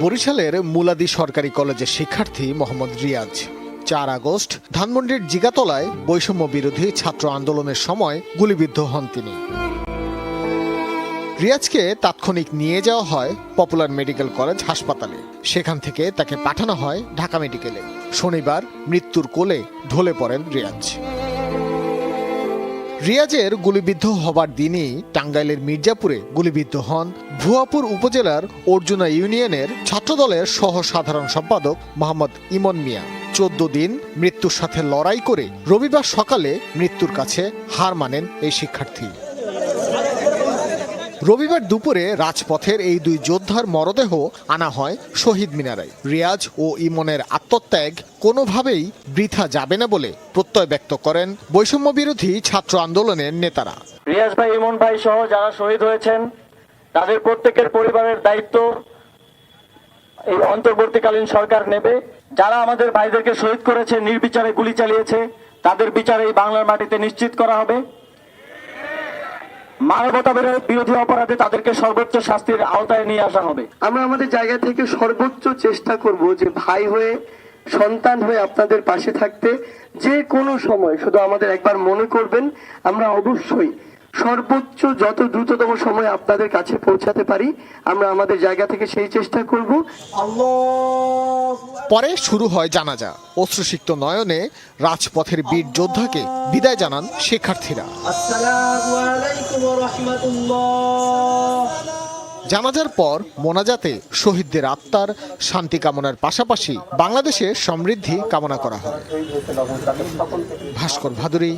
বরিশালের মুলাদি সরকারি কলেজের শিক্ষার্থী মোহাম্মদ রিয়াজ ৪ আগস্ট ধানমন্ডির জিগাতলায় বৈষম্য বিরোধী ছাত্র আন্দোলনের সময় গুলিবিদ্ধ হন তিনি। রিয়াজকে তাৎক্ষণিক নিয়ে যাওয়া হয় পপুলার মেডিকেল কলেজ হাসপাতালে। সেখান থেকে তাকে পাঠানো হয় ঢাকা মেডিকেলে। শনিবার মৃত্যুর কোলে ঢলে পড়েন রিয়াজ। রিয়াজের গুলিবিদ্ধ হবার দিনই টাঙ্গাইলের মির্জাপুরে গুলিবিদ্ধ হন ভুয়াপুর উপজেলার অর্জুনা ইউনিয়নের ছাত্রদলের সহ সাধারণ সম্পাদক মোহাম্মদ ইমন মিয়া। ১৪ দিন মৃত্যুর সাথে লড়াই করে রবিবার সকালে মৃত্যুর কাছে হার মানেন এই শিক্ষার্থী। রবিবার দুপুরে রাজপথের এই দুই যোদ্ধার মরদেহ আনা হয় শহীদ মিনারায়। রিয়াজ ও ইমনের আত্মত্যাগ কোনোভাবেই বৃথা যাবে না বলে প্রত্যয় ব্যক্ত করেন বৈষম্য বিরোধী ছাত্র আন্দোলনের নেতারা। রিয়াজ ভাই, ইমন ভাই সহ যারা শহীদ হয়েছেন তাদের প্রত্যেকের পরিবারের দায়িত্ব এই অন্তর্বর্তীকালীন সরকার নেবে। যারা আমাদের ভাইদেরকে শহীদ করেছে, নির্বিচারে গুলি চালিয়েছে, তাদের বিচার এই বাংলার মাটিতে নিশ্চিত করা হবে। মানবতা বিরোধী অপরাধে তাদেরকে সর্বোচ্চ শাস্তির আওতায় নিয়ে আসা হবে। আমরা আমাদের জায়গা থেকে সর্বোচ্চ চেষ্টা করব যে ভাই হয়ে, সন্তান হয়ে আপনাদের পাশে থাকতে। যে কোনো সময় শুধু আমাদের একবার মনে করবেন, আমরা অবশ্যই সর্বোচ্চ যত দ্রুততম সময় আপনাদের কাছে পৌঁছাতে পারি আমরা আমাদের জায়গা থেকে সেই চেষ্টা করব। পরে শুরু হয় জানাজা। অশ্রুসিক্ত নয়নে রাজপথের বীর যোদ্ধাকে বিদায় জানান শিক্ষার্থীরা। জানাজার পর মোনাজাতে শহীদদের আত্মার শান্তি কামনার পাশাপাশি বাংলাদেশের সমৃদ্ধি কামনা করা হয়। ভাস্কর ভাদুরী,